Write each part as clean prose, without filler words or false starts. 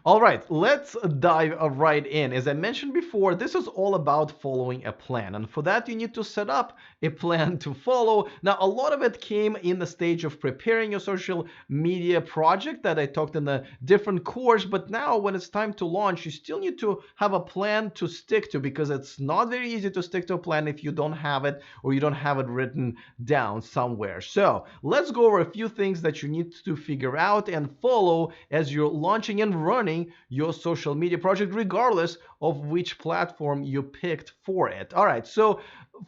All right, let's dive right in. As I mentioned before, this is all about following a plan. And for that, you need to set up a plan to follow. Now, a lot of it came in the stage of preparing your social media project that I talked in a different course. But now, when it's time to launch, you still need to have a plan to stick to because it's not very easy to stick to a plan if you don't have it or you don't have it written down somewhere. So, let's go over a few things that you need to figure out and follow as you're launching and running your social media project, regardless of which platform you picked for it. All right, so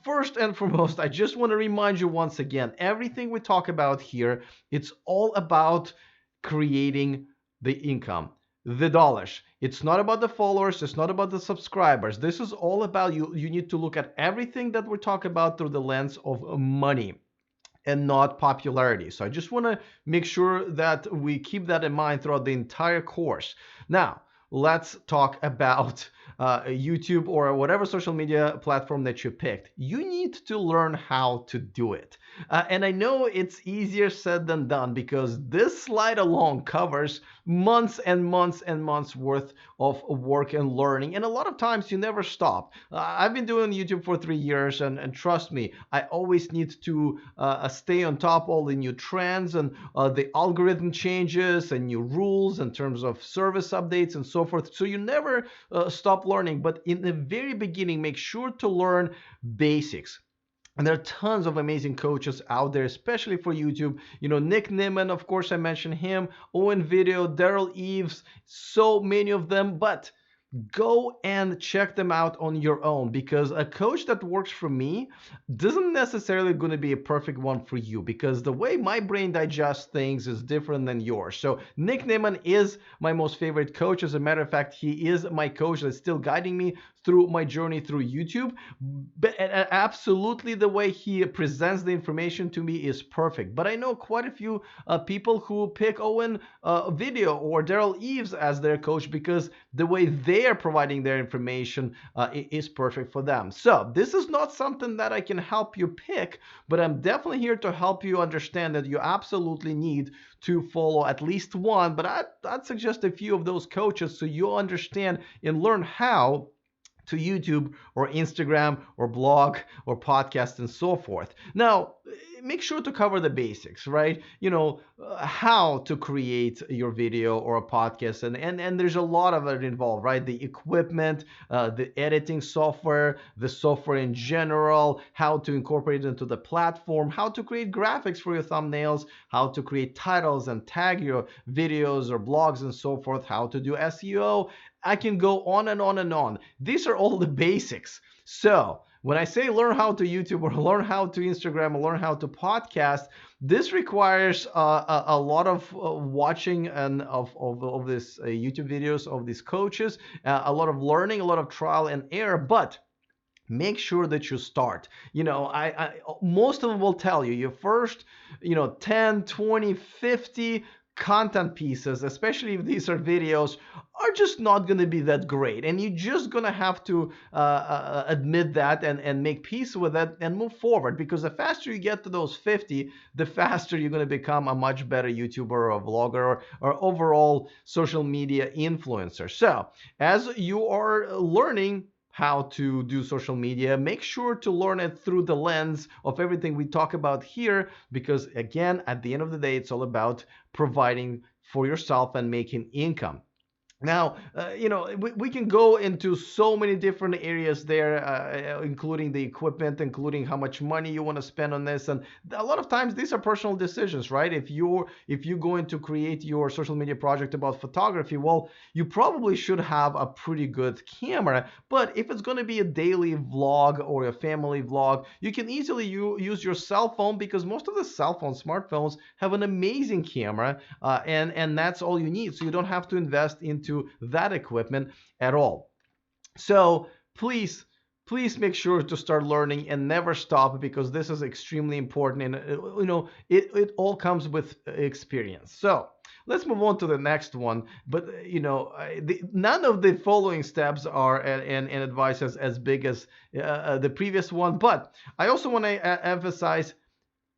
first and foremost, I just want to remind you once again, everything we talk about here, it's all about creating the income, the dollars. It's not about the followers, it's not about the subscribers. This is all about you. You need to look at everything that we talk about through the lens of money and not popularity. So I just want to make sure that we keep that in mind throughout the entire course. Now, let's talk about YouTube or whatever social media platform that you picked. You need to learn how to do it. And I know it's easier said than done because this slide alone covers months and months and months worth of work and learning. And a lot of times you never stop. I've been doing YouTube for 3 years, and trust me, I always need to stay on top of all the new trends and the algorithm changes and new rules in terms of service updates and so forth. So you never stop learning. But in the very beginning, make sure to learn basics. And there are tons of amazing coaches out there, especially for YouTube. You know, Nick Nimmin, of course, I mentioned him, Owen Video, Daryl Eves, so many of them. But go and check them out on your own because a coach that works for me doesn't necessarily going to be a perfect one for you because the way my brain digests things is different than yours. So Nick Naiman is my most favorite coach. As a matter of fact, he is my coach that's still guiding me through my journey through YouTube. But absolutely the way he presents the information to me is perfect. But I know quite a few people who pick Owen Video or Daryl Eves as their coach because the way they are providing their information is perfect for them. So this is not something that I can help you pick, but I'm definitely here to help you understand that you absolutely need to follow at least one, but I'd suggest a few of those coaches so you understand and learn how to YouTube or Instagram or blog or podcast and so forth. Now, make sure to cover the basics, right? You know, how to create your video or a podcast. And there's a lot of it involved, right? The equipment, the editing software, the software in general, how to incorporate it into the platform, how to create graphics for your thumbnails, how to create titles and tag your videos or blogs and so forth, how to do SEO. I can go on and on and on. These are all the basics. So when I say learn how to YouTube or learn how to Instagram or learn how to podcast, this requires a lot of watching and of this YouTube videos of these coaches, a lot of learning, a lot of trial and error, but make sure that you start. You know, most of them will tell you your first, 10, 20, 50 content pieces, especially if these are videos, are just not going to be that great, and you're just going to have to admit that and make peace with it and move forward, because the faster you get to those 50, the faster you're going to become a much better YouTuber or a vlogger or overall social media influencer. So as you are learning how to do social media, make sure to learn it through the lens of everything we talk about here, because again, at the end of the day, it's all about providing for yourself and making income. Now, we can go into so many different areas there, including the equipment, including how much money you want to spend on this, and a lot of times these are personal decisions, right? If you're going to create your social media project about photography, well, you probably should have a pretty good camera. But if it's going to be a daily vlog or a family vlog, you can easily use your cell phone, because most of the cell phone smartphones have an amazing camera, and that's all you need. So you don't have to invest into that equipment at all. So please make sure to start learning and never stop, because this is extremely important, and it all comes with experience. So let's move on to the next one. But none of the following steps are and advice as big as the previous one. But I also want to emphasize,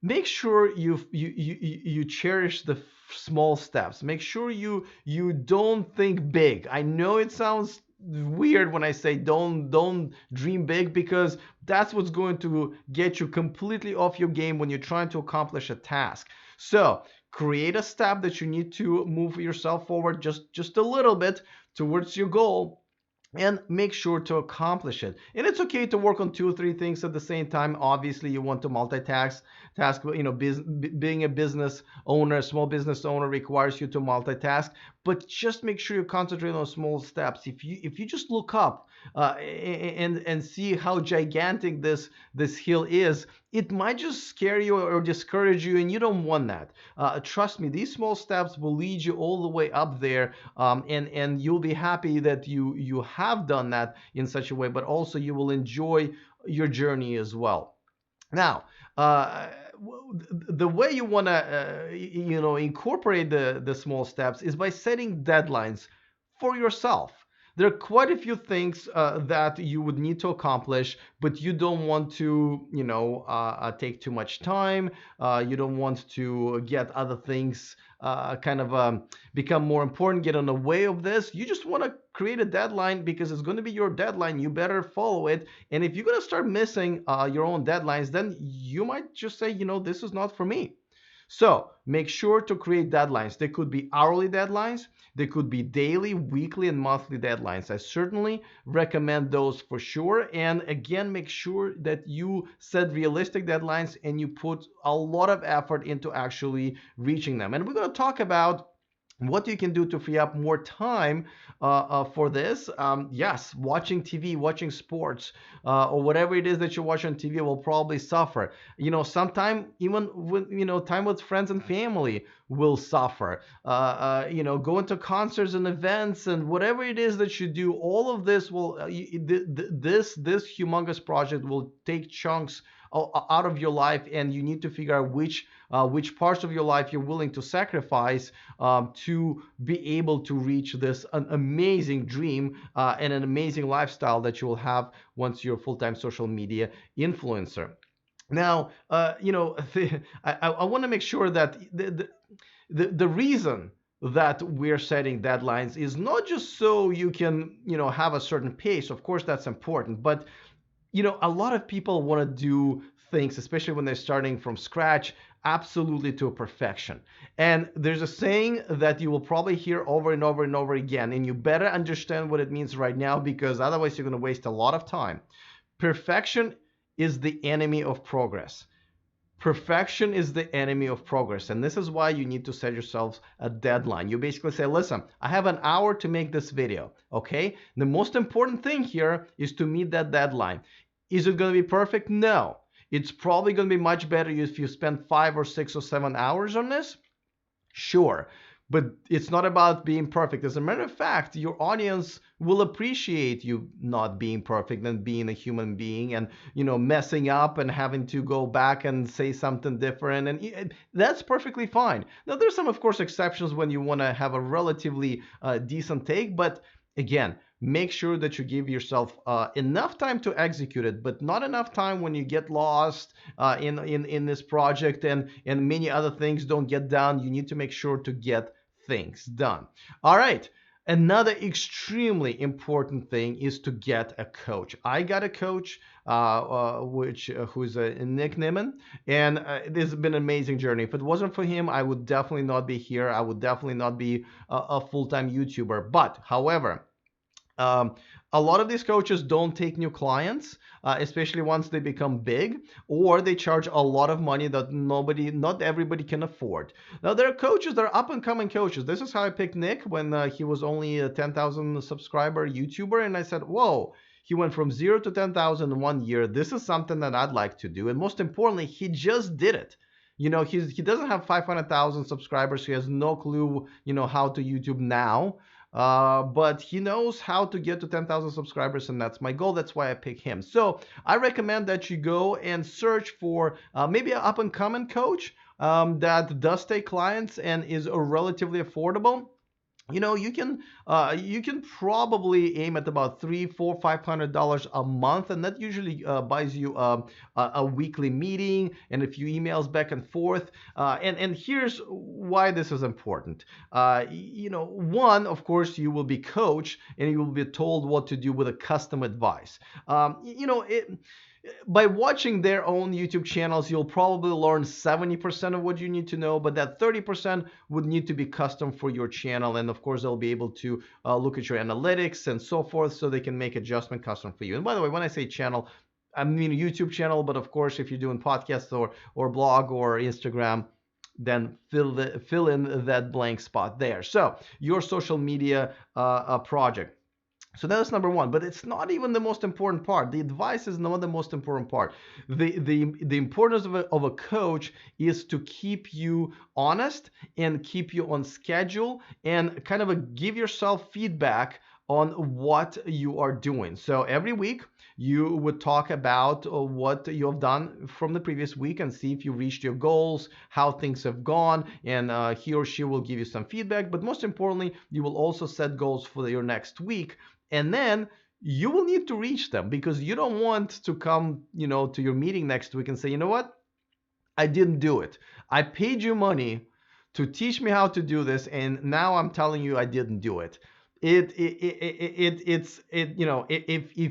make sure you cherish the small steps. Make sure you don't think big. I know it sounds weird when I say don't dream big, because that's what's going to get you completely off your game when you're trying to accomplish a task. So create a step that you need to move yourself forward just a little bit towards your goal, and make sure to accomplish it. And it's okay to work on two or three things at the same time. Obviously, you want to multitask. Being a business owner, a small business owner, requires you to multitask. But just make sure you concentrate on small steps. If you just look up and see how gigantic this hill is, it might just scare you or discourage you, and you don't want that. Trust me, these small steps will lead you all the way up there, and you'll be happy that you have done that in such a way, but also you will enjoy your journey as well. Now, the way you want to incorporate the small steps is by setting deadlines for yourself. There are quite a few things that you would need to accomplish, but you don't want to, take too much time. You don't want to get other things become more important, get in the way of this. You just want to create a deadline because it's going to be your deadline. You better follow it. And if you're going to start missing your own deadlines, then you might just say, this is not for me. So make sure to create deadlines. They could be hourly deadlines. They could be daily, weekly, and monthly deadlines. I certainly recommend those for sure. And again, make sure that you set realistic deadlines and you put a lot of effort into actually reaching them. And we're going to talk about what you can do to free up more time for this. Yes, watching TV, watching sports, or whatever it is that you watch on TV will probably suffer. Sometime even with, time with friends and family will suffer. Going to concerts and events and whatever it is that you do, all of this will, this humongous project will take chunks out of your life, and you need to figure out which parts of your life you're willing to sacrifice to be able to reach this an amazing dream and an amazing lifestyle that you will have once you're a full-time social media influencer. Now, I want to make sure that the reason that we're setting deadlines is not just so you can, have a certain pace. Of course, that's important, but a lot of people want to do things, especially when they're starting from scratch, absolutely to perfection. And there's a saying that you will probably hear over and over and over again, and you better understand what it means right now, because otherwise you're going to waste a lot of time. Perfection is the enemy of progress. Perfection is the enemy of progress. And this is why you need to set yourselves a deadline. You basically say, listen, I have an hour to make this video. Okay. The most important thing here is to meet that deadline. Is it going to be perfect? No. It's probably going to be much better if you spend 5 or 6 or 7 hours on this. Sure. But it's not about being perfect. As a matter of fact, your audience will appreciate you not being perfect and being a human being and, messing up and having to go back and say something different. And that's perfectly fine. Now, there's some, of course, exceptions when you want to have a relatively decent take. But again, make sure that you give yourself enough time to execute it, but not enough time when you get lost in this project and many other things don't get done. You need to make sure to get things done. All right. Another extremely important thing is to get a coach. I got a coach, who's Nick Nimmin, and this has been an amazing journey. If it wasn't for him, I would definitely not be here. I would definitely not be a full-time YouTuber. But, however, um, a lot of these coaches don't take new clients, especially once they become big, or they charge a lot of money that not everybody can afford. Now, there are coaches, there are up and coming coaches. This is how I picked Nick when he was only a 10,000 subscriber YouTuber. And I said, whoa, he went from 0 to 10,000 in 1 year. This is something that I'd like to do. And most importantly, he just did it. He doesn't have 500,000 subscribers. He has no clue, how to YouTube now. But he knows how to get to 10,000 subscribers, and that's my goal. That's why I pick him. So I recommend that you go and search for maybe an up-and-coming coach that does take clients and is relatively affordable. you can probably aim at about three, four, $500 a month, and that usually buys you a weekly meeting and a few emails back and forth. And here's why this is important. One, of course, you will be coached and you will be told what to do with a custom advice. By watching their own YouTube channels, you'll probably learn 70% of what you need to know, but that 30% would need to be custom for your channel. And of course, they'll be able to look at your analytics and so forth so they can make adjustment custom for you. And by the way, when I say channel, I mean YouTube channel, but of course, if you're doing podcasts or blog or Instagram, then fill in that blank spot there. So your social media project. So that's number one, but it's not even the most important part. The advice is not the most important part. The importance of a coach is to keep you honest and keep you on schedule and kind of give yourself feedback on what you are doing. So every week you would talk about what you have done from the previous week and see if you reached your goals, how things have gone, and he or she will give you some feedback. But most importantly, you will also set goals for your next week, and then you will need to reach them because you don't want to come, to your meeting next week and say, you know what? I didn't do it. I paid you money to teach me how to do this, and now I'm telling you I didn't do it. If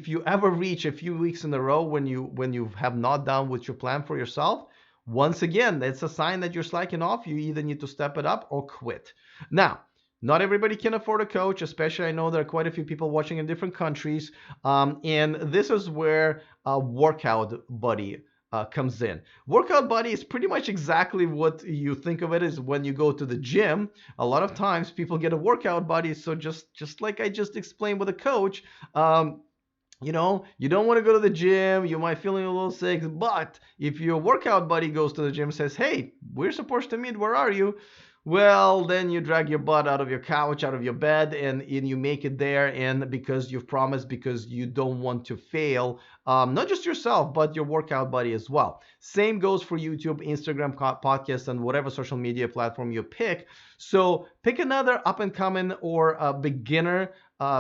you ever reach a few weeks in a row when you have not done what you plan for yourself, once again, that's a sign that you're slacking off. You either need to step it up or quit. Now, not everybody can afford a coach, especially I know there are quite a few people watching in different countries. And this is where a workout buddy comes in. Workout buddy is pretty much exactly what you think of it as when you go to the gym. A lot of times people get a workout buddy. So just like I just explained with a coach, you don't want to go to the gym, you might feeling a little sick, but if your workout buddy goes to the gym and says, hey, we're supposed to meet, where are you? Well, then you drag your butt out of your couch, out of your bed, and you make it there. And because you've promised, because you don't want to fail, not just yourself, but your workout buddy as well. Same goes for YouTube, Instagram, podcasts, and whatever social media platform you pick. So pick another up and coming or a beginner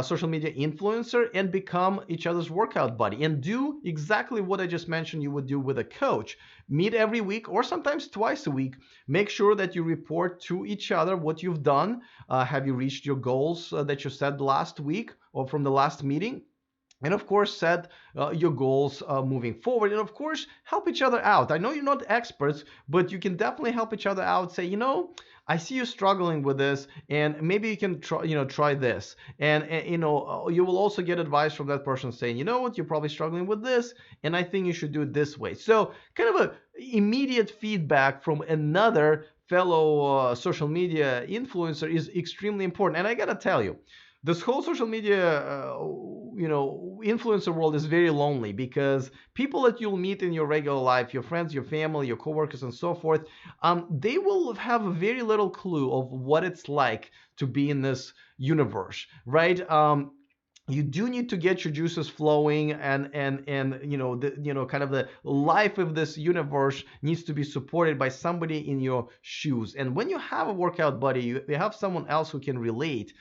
social media influencer and become each other's workout buddy and do exactly what I just mentioned you would do with a coach. Meet every week or sometimes twice a week. Make sure that you report to each other what you've done. Have you reached your goals that you set last week or from the last meeting? And of course, set your goals moving forward. And of course, help each other out. I know you're not experts, but you can definitely help each other out. Say, I see you struggling with this, and maybe you can try this. And you will also get advice from that person saying, you know what, you're probably struggling with this, and I think you should do it this way. So kind of a immediate feedback from another fellow social media influencer is extremely important. And I gotta tell you, this whole social media influencer world is very lonely because people that you'll meet in your regular life, your friends, your family, your coworkers, and so forth, they will have very little clue of what it's like to be in this universe, right? You do need to get your juices flowing, and kind of the life of this universe needs to be supported by somebody in your shoes. And when you have a workout buddy, you have someone else who can relate.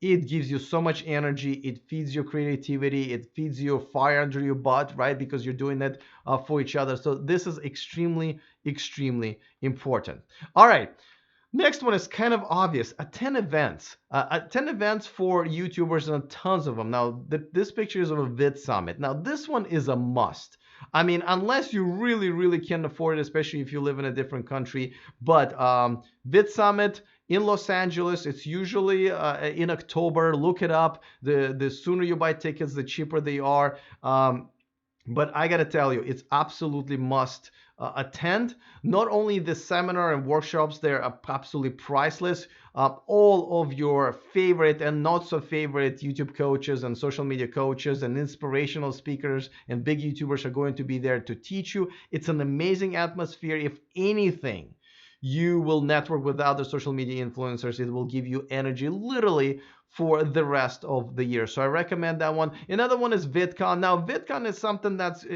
It gives you so much energy, it feeds your creativity, it feeds your fire under your butt, right? Because you're doing that for each other. So this is extremely important. All right. Next one is kind of obvious. Attend events. Attend events for YouTubers, and tons of them. Now, this picture is of a Vid Summit. Now, this one is a must. I mean, unless you really can afford it, especially if you live in a different country. But Vid Summit in Los Angeles, it's usually in October. Look it up. The sooner you buy tickets, the cheaper they are. But I gotta tell you, it's absolutely must attend. Not only the seminar and workshops, they're absolutely priceless. All of your favorite and not so favorite YouTube coaches and social media coaches and inspirational speakers and big YouTubers are going to be there to teach you. It's an amazing atmosphere. If anything, you will network with other social media influencers. It will give you energy literally for the rest of the year. So I recommend that one. Another one is VidCon. Now, VidCon is something that's,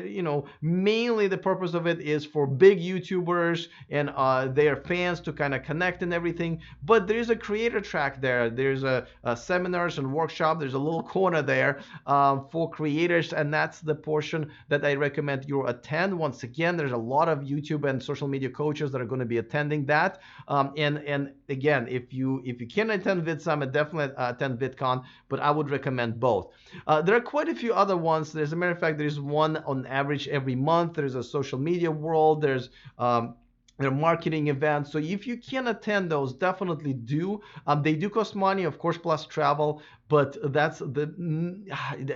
mainly the purpose of it is for big YouTubers and their fans to kind of connect and everything. But there's a creator track there. There's a seminars and workshop. There's a little corner there for creators, and that's the portion that I recommend you attend. Once again, there's a lot of YouTube and social media coaches that are going to be attending that. And again, if you can attend VidSummit, definitely attend VidCon, but I would recommend both. There are quite a few other ones. As a matter of fact, there's one on average every month. There's a social media world. Their marketing events. So if you can attend those, definitely do. They do cost money, of course, plus travel, but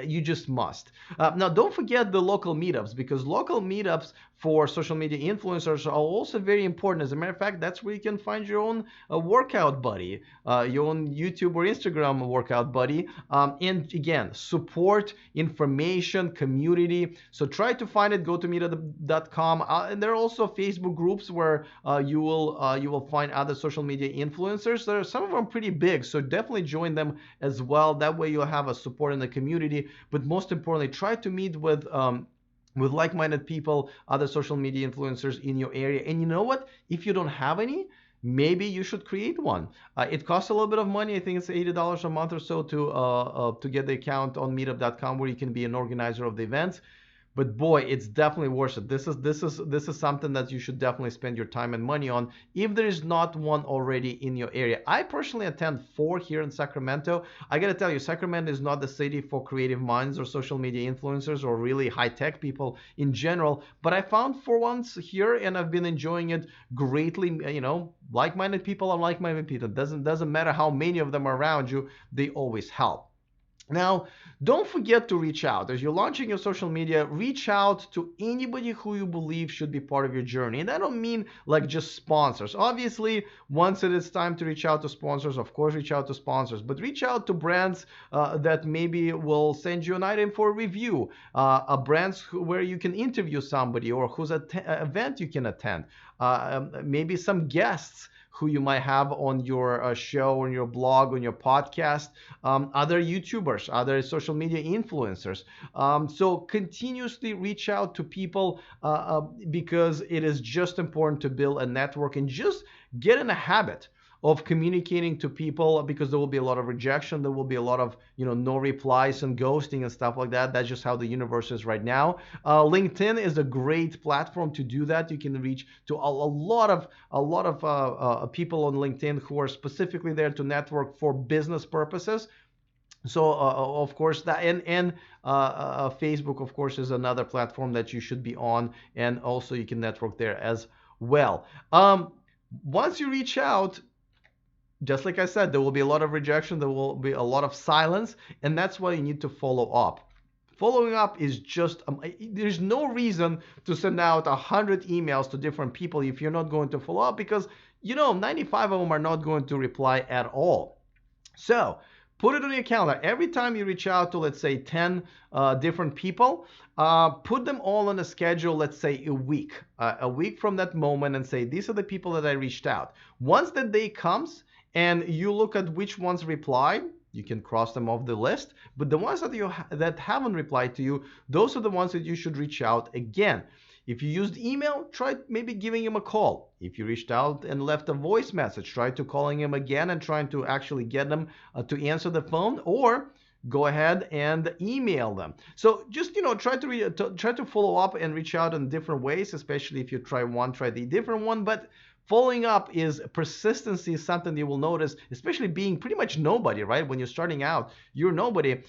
you just must. Now, don't forget the local meetups, because local meetups for social media influencers are also very important. As a matter of fact, that's where you can find your own workout buddy, your own YouTube or Instagram workout buddy. And again, support, information, community. So try to find it. Go to meetup.com. And there are also Facebook groups where you will find other social media influencers. Some of them pretty big, so definitely join them as well. That way you'll have a support in the community. But most importantly, try to meet with like-minded people, other social media influencers in your area. And you know what? If you don't have any, maybe you should create one. It costs a little bit of money. I think it's $80 a month or so to get the account on meetup.com, where you can be an organizer of the events. But boy, it's definitely worth it. This is something that you should definitely spend your time and money on if there is not one already in your area. I personally attend 4 here in Sacramento. I gotta tell you, Sacramento is not the city for creative minds or social media influencers or really high-tech people in general. But I found 4 ones here, and I've been enjoying it greatly. Like-minded people are like-minded people. It doesn't matter how many of them are around you. They always help. Now, don't forget to reach out. As you're launching your social media, reach out to anybody who you believe should be part of your journey. And I don't mean like just sponsors. Obviously, once it is time to reach out to sponsors, of course, reach out to sponsors. But reach out to brands that maybe will send you an item for review, brands where you can interview somebody, or whose event you can attend, maybe some guests who you might have on your show, on your blog, on your podcast, other YouTubers, other social media influencers. So continuously reach out to people because it is just important to build a network and just get in a habit of communicating to people, because there will be a lot of rejection. There will be a lot of no replies and ghosting and stuff like that. That's just how the universe is right now. LinkedIn is a great platform to do that. You can reach to a lot of people on LinkedIn who are specifically there to network for business purposes. So of course that, and Facebook, of course, is another platform that you should be on, and also you can network there as well. Once you reach out, just like I said, there will be a lot of rejection, there will be a lot of silence, and that's why you need to follow up. Following up is just, there's no reason to send out 100 emails to different people if you're not going to follow up, because 95 of them are not going to reply at all. So put it on your calendar. Every time you reach out to, let's say, 10 different people, put them all on a schedule, let's say a week from that moment, and say, these are the people that I reached out. Once that day comes, and you look at which ones replied, you can cross them off the list. But the ones that haven't replied to you, those are the ones that you should reach out again. If you used email, try maybe giving him a call. If you reached out and left a voice message, try to calling him again and trying to actually get them to answer the phone, or go ahead and email them. So just try to follow up and reach out in different ways, especially if you try the different one. But following up is persistency, is something you will notice, especially being pretty much nobody, right? When you're starting out, you're nobody.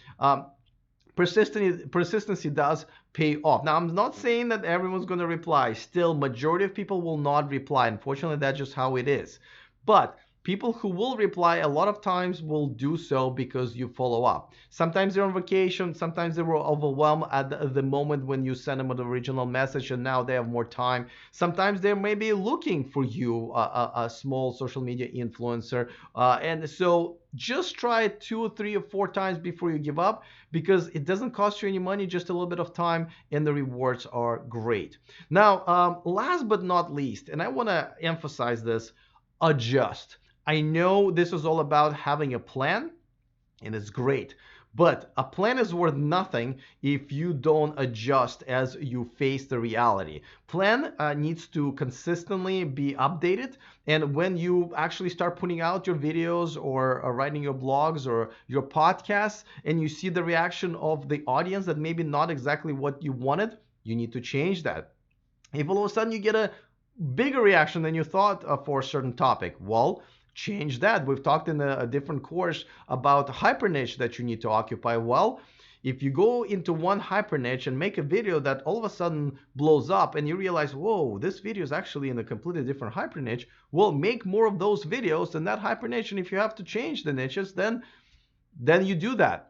Persistency does pay off. Now, I'm not saying that everyone's going to reply. Still, majority of people will not reply. Unfortunately, that's just how it is. But people who will reply a lot of times will do so because you follow up. Sometimes they're on vacation. Sometimes they were overwhelmed at the moment when you send them an original message, and now they have more time. Sometimes they may be looking for you, a small social media influencer. And so just try it 2 or 3 or 4 times before you give up, because it doesn't cost you any money, just a little bit of time, and the rewards are great. Now, last but not least, and I want to emphasize this, adjust. I know this is all about having a plan, and it's great. But a plan is worth nothing if you don't adjust as you face the reality. Plan needs to consistently be updated. And when you actually start putting out your videos or writing your blogs or your podcasts, and you see the reaction of the audience that maybe not exactly what you wanted, you need to change that. If all of a sudden you get a bigger reaction than you thought for a certain topic, well, change that. We've talked in a different course about hyper niche that you need to occupy. Well, if you go into one hyper niche and make a video that all of a sudden blows up and you realize, whoa, this video is actually in a completely different hyper niche, well, make more of those videos in that hyper niche. And if you have to change the niches, then you do that.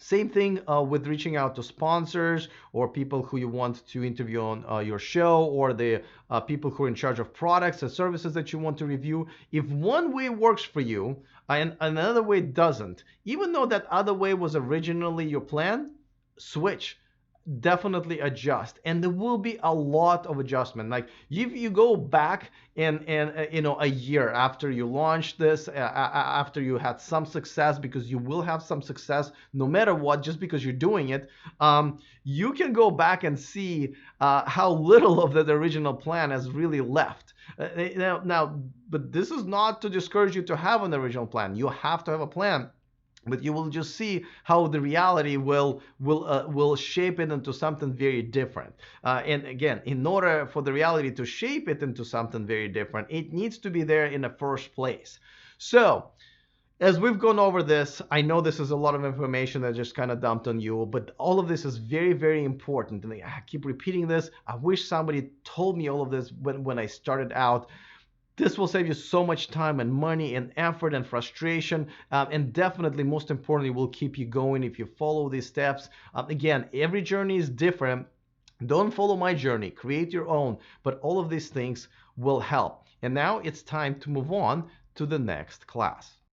Same thing with reaching out to sponsors or people who you want to interview on your show, or the people who are in charge of products and services that you want to review. If one way works for you and another way doesn't, even though that other way was originally your plan, switch. Definitely adjust, and there will be a lot of adjustment. Like if you go back and a year after you launched this, after you had some success, because you will have some success no matter what, just because you're doing it, you can go back and see how little of that original plan has really left. Now, but this is not to discourage you to have an original plan. You have to have a plan, but you will just see how the reality will shape it into something very different. And again, in order for the reality to shape it into something very different, it needs to be there in the first place. So as we've gone over this, I know this is a lot of information that I just kind of dumped on you, but all of this is very, very important. And I keep repeating this. I wish somebody told me all of this when I started out. This will save you so much time and money and effort and frustration, and definitely, most importantly, will keep you going if you follow these steps. Again, every journey is different. Don't follow my journey, create your own, but all of these things will help. And now it's time to move on to the next class.